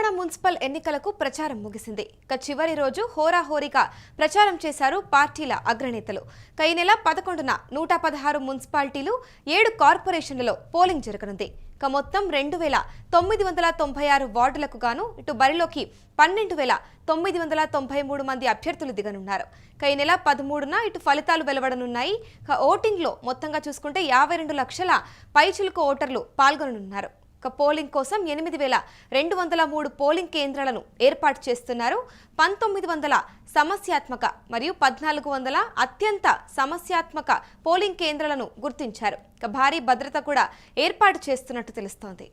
Telangana municipal ఎన్నికలకు ప్రచారం ముగిసింది. చివరి రోజు హోరాహోరీగా ప్రచారం చేశారు పార్టీల అగ్రనేతలు. ఈ నెల 11న 116 మున్సిపాలిటీలు 7 కార్పొరేషన్లలో పోలింగ్ జరగనుంది. మొత్తం 2996 వార్డులకు గాను ఇటు బరిలోకి 12993 మంది అభ్యర్థులు దిగనున్నారు. ఈ నెల 13న ఇటు ఫలితాలు వెలువడనున్నాయి. ఓటింగ్ లో మొత్తంగా చూసుకుంటే 52 లక్షల పైచిలుకు ఓటర్లు పాల్గొననున్నారు. పోలింగ్ కోసం 8203 పోలింగ్ కేంద్రాలను ఏర్పాటు చేస్తున్నారు. 1900 సమస్యాత్మక మరియు 1400 అత్యంత సమస్యాత్మక పోలింగ్ కేంద్రాలను గుర్తించారు. భారీ భద్రత కూడా ఏర్పాటు చేస్తున్నట్టు తెలుస్తోంది.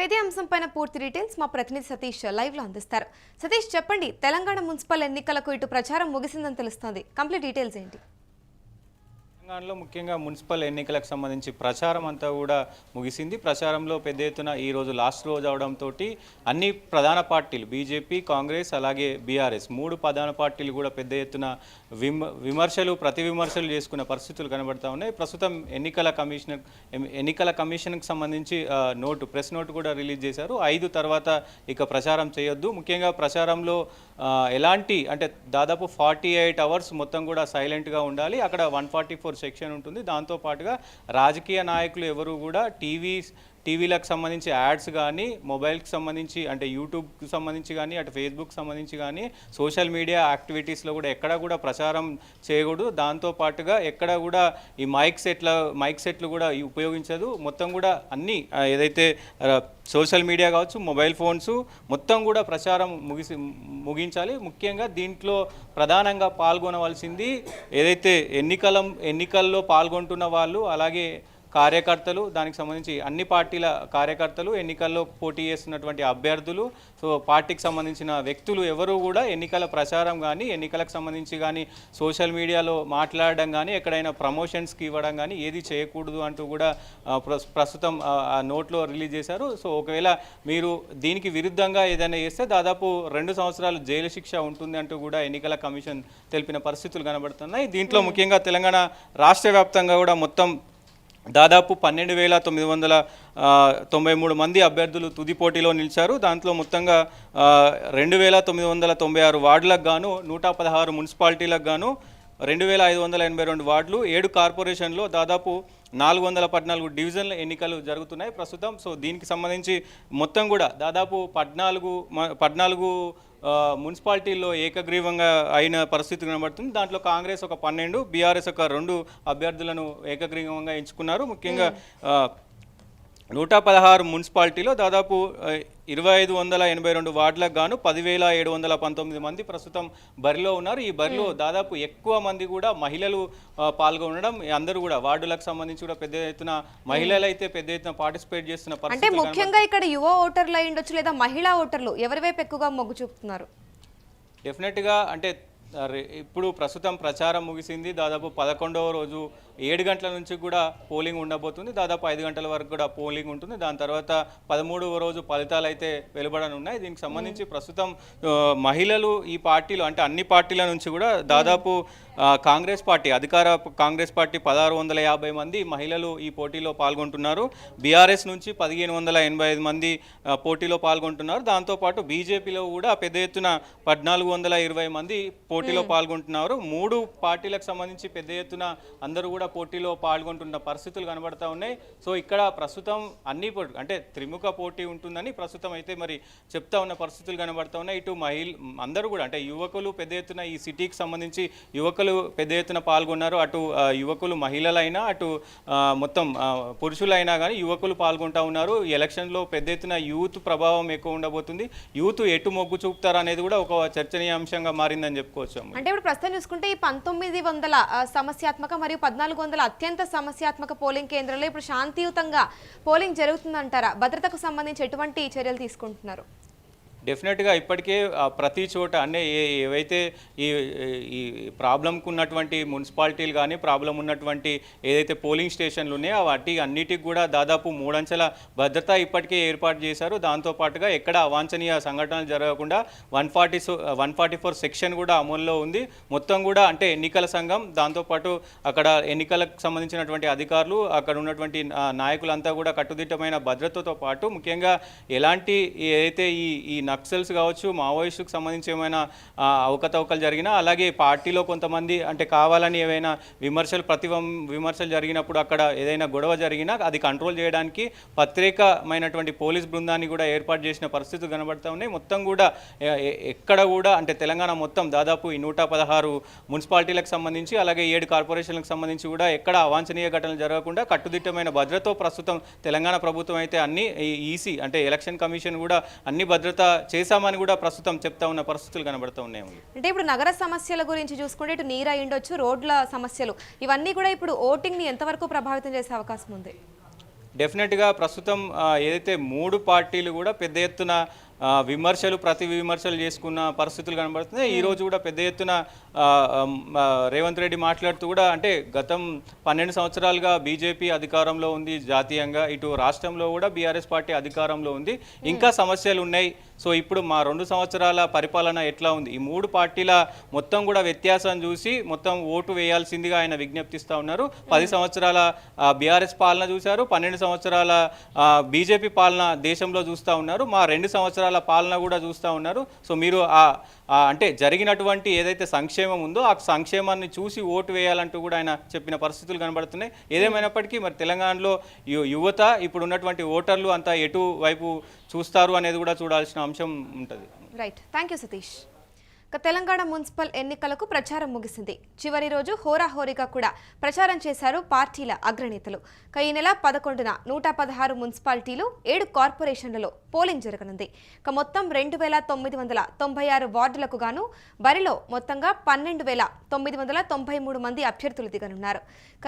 ఇదే అంశంపైన పూర్తి డీటెయిల్స్ మా ప్రతినిధి సతీష్ లైవ్ లో అందిస్తారు. సతీష్, చెప్పండి, తెలంగాణ మున్సిపల్ ఎన్నికలకు ఇటు ప్రచారం ముగిసిందని తెలుస్తోంది. కంప్లీట్ డీటెయిల్స్ ఏంటి? తెలంగాణలో ముఖ్యంగా మున్సిపల్ ఎన్నికలకు సంబంధించి ప్రచారం అంతా కూడా ముగిసింది. ప్రచారంలో పెద్ద ఎత్తున ఈరోజు లాస్ట్ రోజు అవడంతో అన్ని ప్రధాన పార్టీలు బీజేపీ, కాంగ్రెస్ అలాగే బీఆర్ఎస్ 3 ప్రధాన పార్టీలు కూడా పెద్ద ఎత్తున ప్రతి విమర్శలు చేసుకున్న పరిస్థితులు కనబడతా ఉన్నాయి. ప్రస్తుతం ఎన్నికల కమిషన్కి సంబంధించి ప్రెస్ నోటు కూడా రిలీజ్ చేశారు. 5 తర్వాత ఇక ప్రచారం చేయొద్దు. ముఖ్యంగా ప్రచారంలో ఎలాంటి అంటే దాదాపు 48 అవర్స్ మొత్తం కూడా సైలెంట్గా ఉండాలి. అక్కడ 144 సెక్షన్ ఉంటుంది. దాంతోపాటుగా రాజకీయ నాయకులు ఎవరు కూడా టీవీలకు సంబంధించి యాడ్స్ కానీ, మొబైల్కి సంబంధించి అంటే యూట్యూబ్కి సంబంధించి కానీ, అటు ఫేస్బుక్ సంబంధించి కానీ సోషల్ మీడియా యాక్టివిటీస్లో కూడా ఎక్కడ కూడా ప్రచారం చేయకూడదు. దాంతోపాటుగా ఎక్కడ కూడా ఈ మైక్ సెట్లు కూడా ఉపయోగించదు. మొత్తం కూడా అన్నీ ఏదైతే సోషల్ మీడియా కావచ్చు, మొబైల్ ఫోన్స్ మొత్తం కూడా ప్రచారం ముగించాలి. ముఖ్యంగా దీంట్లో ప్రధానంగా పాల్గొనవలసింది ఏదైతే ఎన్నికల్లో పాల్గొంటున్న వాళ్ళు, అలాగే కార్యకర్తలు, దానికి సంబంధించి అన్ని పార్టీల కార్యకర్తలు, ఎన్నికల్లో పోటీ చేస్తున్నటువంటి అభ్యర్థులు, సో పార్టీకి సంబంధించిన వ్యక్తులు ఎవరు కూడా ఎన్నికల ప్రచారం కానీ, ఎన్నికలకు సంబంధించి కానీ సోషల్ మీడియాలో మాట్లాడడం కానీ, ఎక్కడైనా ప్రమోషన్స్కి ఇవ్వడం కానీ ఏది చేయకూడదు అంటూ కూడా ప్రస్తుతం ఆ నోట్లో రిలీజ్ చేశారు. సో ఒకవేళ మీరు దీనికి విరుద్ధంగా ఏదైనా చేస్తే దాదాపు 2 సంవత్సరాలు జైలు శిక్ష ఉంటుంది అంటూ కూడా ఎన్నికల కమిషన్ తెలిపిన పరిస్థితులు కనబడుతున్నాయి. దీంట్లో ముఖ్యంగా తెలంగాణ రాష్ట్ర వ్యాప్తంగా కూడా మొత్తం దాదాపు 12993 మంది అభ్యర్థులు తుది పోటీలో నిలిచారు. దాంట్లో మొత్తంగా 2996 వార్డులకు గాను, 116 మున్సిపాలిటీలకు గాను 2582 వార్డులు, 7 కార్పొరేషన్లో దాదాపు 414 డివిజన్ల ఎన్నికలు జరుగుతున్నాయి ప్రస్తుతం. సో దీనికి సంబంధించి మొత్తం కూడా దాదాపు 14 మున్సిపాలిటీల్లో ఏకగ్రీవంగా అయిన పరిస్థితి కనబడుతుంది. దాంట్లో కాంగ్రెస్ ఒక 12, బీఆర్ఎస్ ఒక 2 అభ్యర్థులను ఏకగ్రీవంగా ఎంచుకున్నారు. ముఖ్యంగా 116 మున్సిపాలిటీలో దాదాపు 2582 వార్డులకు గాను 10,719 మంది ప్రస్తుతం బరిలో ఉన్నారు. ఈ బరిలో దాదాపు ఎక్కువ మంది కూడా మహిళలు పాల్గొనడం, అందరూ కూడా వార్డులకు సంబంధించి కూడా పెద్ద ఎత్తున మహిళలు అయితే పెద్ద ఎత్తున పార్టిసిపేట్ చేస్తున్న పరిస్థితి. అంటే ముఖ్యంగా ఇక్కడ యువ ఓటర్లు అయి ఉండొచ్చు, లేదా మహిళా ఓటర్లు ఎవరి వైపు ఎక్కువగా మొగ్గు చూపుతున్నారు? డెఫినెట్గా అంటే ఇప్పుడు ప్రస్తుతం ప్రచారం ముగిసింది. దాదాపు 11వ రోజు 7 గంటల నుంచి కూడా పోలింగ్ ఉండబోతుంది. దాదాపు 5 గంటల వరకు కూడా పోలింగ్ ఉంటుంది. దాని తర్వాత 13వ రోజు ఫలితాలు అయితే వెలువడనున్నాయి. దీనికి సంబంధించి ప్రస్తుతం మహిళలు ఈ పార్టీలు అంటే అన్ని పార్టీల నుంచి కూడా దాదాపు కాంగ్రెస్ పార్టీ కాంగ్రెస్ పార్టీ 1650 మంది మహిళలు ఈ పోటీలో పాల్గొంటున్నారు. బీఆర్ఎస్ నుంచి 1585 మంది పోటీలో పాల్గొంటున్నారు. దాంతోపాటు బీజేపీలో కూడా పెద్ద ఎత్తున 1420 మంది పోటీలో పాల్గొంటున్నారు. 3 పార్టీలకు సంబంధించి పెద్ద ఎత్తున అందరూ కూడా పోటీలో పాల్గొంటున్న పరిస్థితులు కనబడతా ఉన్నాయి. సో ఇక్కడ ప్రస్తుతం అన్ని అంటే త్రిముఖ పోటీ ఉంటుందని ప్రస్తుతం అయితే మరి చెప్తా ఉన్న పరిస్థితులు కనబడతా ఉన్నాయి. ఇటు అందరూ కూడా అంటే యువకులు పెద్ద ఎత్తున ఈ సిటీకి సంబంధించి యువకులు పెద్ద ఎత్తున పాల్గొన్నారు. అటు యువకులు మహిళలైనా, అటు మొత్తం పురుషులైనా కానీ యువకులు పాల్గొంటా ఉన్నారు. ఎలక్షన్లో పెద్ద ఎత్తున యూత్ ప్రభావం ఎక్కువ ఉండబోతుంది. యూత్ ఎటు మొగ్గు చూపుతారు అనేది కూడా ఒక చర్చనీయాంశంగా మారిందని చెప్పుకోవచ్చు. అంటే ఇప్పుడు ప్రస్తుతం చూసుకుంటే ఈ 1900 సమస్యాత్మక మరియు 1400 అత్యంత సమస్యాత్మక పోలింగ్ కేంద్రాల్లో ఇప్పుడు శాంతియుతంగా పోలింగ్ జరుగుతుందంటారా? భద్రతకు సంబంధించి ఎటువంటి చర్యలు తీసుకుంటున్నారు? డెఫినెట్గా ఇప్పటికే ప్రతి చోట అంటే ఏవైతే ఈ ఈ ప్రాబ్లంకు ఉన్నటువంటి మున్సిపాలిటీలు కానీ ప్రాబ్లం ఉన్నటువంటి ఏదైతే పోలింగ్ స్టేషన్లు ఉన్నాయో వాటి అన్నిటికి కూడా దాదాపు 3 అంచెల భద్రత ఇప్పటికే ఏర్పాటు చేశారు. దాంతోపాటుగా ఎక్కడ అవాంఛనీయ సంఘటనలు జరగకుండా 144 సెక్షన్ కూడా అమల్లో ఉంది. మొత్తం కూడా అంటే ఎన్నికల సంఘం, దాంతోపాటు అక్కడ ఎన్నికలకు సంబంధించినటువంటి అధికారులు, అక్కడ ఉన్నటువంటి నాయకులంతా కూడా కట్టుదిట్టమైన భద్రతతో పాటు ముఖ్యంగా ఎలాంటి ఏదైతే ఈ నక్సల్స్ కావచ్చు, మావోయిస్టుకు సంబంధించి ఏమైనా అవకతవకలు జరిగినా, అలాగే పార్టీలో కొంతమంది అంటే కావాలని ఏవైనా విమర్శలు జరిగినప్పుడు అక్కడ ఏదైనా గొడవ జరిగినా అది కంట్రోల్ చేయడానికి ప్రత్యేకమైనటువంటి పోలీస్ బృందాన్ని కూడా ఏర్పాటు చేసిన పరిస్థితులు కనబడతా ఉన్నాయి. మొత్తం కూడా ఎక్కడ కూడా అంటే తెలంగాణ మొత్తం దాదాపు ఈ 116 మున్సిపాలిటీలకు సంబంధించి అలాగే 7 కార్పొరేషన్లకు సంబంధించి కూడా ఎక్కడ అవాంఛనీయ ఘటనలు జరగకుండా కట్టుదిట్టమైన భద్రతతో ప్రస్తుతం తెలంగాణ ప్రభుత్వం అయితే అన్ని ఈసీ అంటే ఎలక్షన్ కమిషన్ కూడా అన్ని భద్రత చేశామని కూడా ప్రస్తుతం చెప్తా ఉన్న పరిస్థితులు కనబడుతూ ఉన్నాయి. అంటే ఇప్పుడు నగర సమస్యల గురించి చూసుకుంటే ఇటు నీరు అయ్యుండొచ్చు, రోడ్ల సమస్యలు, ఇవన్నీ కూడా ఇప్పుడు ఓటింగ్ని ఎంతవరకు ప్రభావితం చేసే అవకాశం ఉంది? డెఫినెట్గా ప్రస్తుతం ఏదైతే 3 పార్టీలు కూడా పెద్ద ఎత్తున ప్రతి విమర్శలు చేసుకున్న పరిస్థితులు కనబడుతున్నాయి. ఈరోజు కూడా పెద్ద ఎత్తున రేవంత్ రెడ్డి మాట్లాడుతూ కూడా అంటే గతం 12 సంవత్సరాలుగా బీజేపీ అధికారంలో ఉంది జాతీయంగా, ఇటు రాష్ట్రంలో కూడా బీఆర్ఎస్ పార్టీ అధికారంలో ఉంది, ఇంకా సమస్యలు ఉన్నాయి. సో ఇప్పుడు మా 2 సంవత్సరాల పరిపాలన ఎట్లా ఉంది, ఈ 3 పార్టీల మొత్తం కూడా వ్యత్యాసం చూసి మొత్తం ఓటు వేయాల్సిందిగా ఆయన విజ్ఞప్తిస్తూ ఉన్నారు. 10 సంవత్సరాల బీఆర్ఎస్ పాలన చూశారు, 12 సంవత్సరాల బీజేపీ పాలన దేశంలో చూస్తూ ఉన్నారు, మా 2 సంవత్సరాల పాలన కూడా చూస్తూ ఉన్నారు. సో మీరు అంటే జరిగినటువంటి ఏదైతే సంక్షేమం ఉందో ఆ సంక్షేమాన్ని చూసి ఓటు వేయాలంటూ కూడా ఆయన చెప్పిన పరిస్థితులు కనబడుతున్నాయి. ఏదేమైనప్పటికీ మరి తెలంగాణలో యువత ఇప్పుడు ఉన్నటువంటి ఓటర్లు అంతా ఎటు వైపు చూస్తారు అనేది కూడా చూడాల్సిన అంశం ఉంటుంది. Right, thank you Satish. Telangana municipal ఎన్నికలకు ప్రచారం ముగిసింది. చివరి రోజు హోరాహోరీగా కూడా ప్రచారం చేశారు పార్టీల అగ్రనేతలు. ఈ నెల 11న 116 మున్సిపాలిటీలు, 7 కార్పొరేషన్లలో పోలింగ్ జరగనుంది. మొత్తం 2996 వార్డులకు గాను బరిలో మొత్తంగా 12993 మంది అభ్యర్థులు దిగనున్నారు.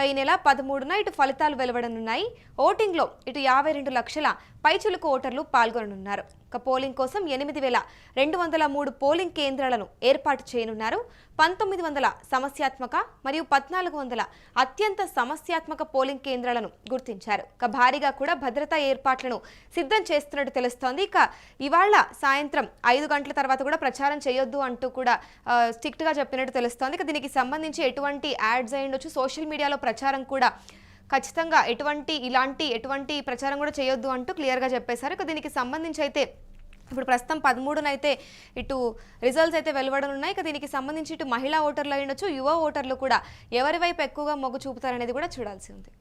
ఈ నెల 13న ఇటు ఫలితాలు వెలువడనున్నాయి. ఓటింగ్లో ఇటు 52 లక్షల పైచులకు ఓటర్లు పాల్గొననున్నారు. పోలింగ్ కోసం 8203 పోలింగ్ కేంద్రాలను ఏర్పాటు చేయనున్నారు. 1900 సమస్యాత్మక మరియు 1400 అత్యంత సమస్యాత్మక పోలింగ్ కేంద్రాలను గుర్తించారు. భారీగా కూడా భద్రతా ఏర్పాట్లను సిద్ధం చేస్తున్నట్టు తెలుస్తోంది. ఇవాళ సాయంత్రం 5 గంటల తర్వాత కూడా ప్రచారం చేయొద్దు అంటూ కూడా స్ట్రిక్ట్ గా చెప్పినట్టు తెలుస్తోంది. దీనికి సంబంధించి ఎటువంటి యాడ్స్ అయ్యుండొచ్చు, సోషల్ మీడియాలో ప్రచారం కూడా ఖచ్చితంగా ఎటువంటి ప్రచారం కూడా చేయొద్దు అంటూ క్లియర్గా చెప్పేశారు. దీనికి సంబంధించి అయితే ఇప్పుడు ప్రస్తుతం 13న అయితే ఇటు రిజల్ట్స్ అయితే వెలువడనున్నాయి. దీనికి సంబంధించి ఇటు మహిళా ఓటర్లు అయ్యుండొచ్చు, యువ ఓటర్లు కూడా ఎవరి వైపు ఎక్కువగా మొగ్గు చూపుతారనేది కూడా చూడాల్సి ఉంది.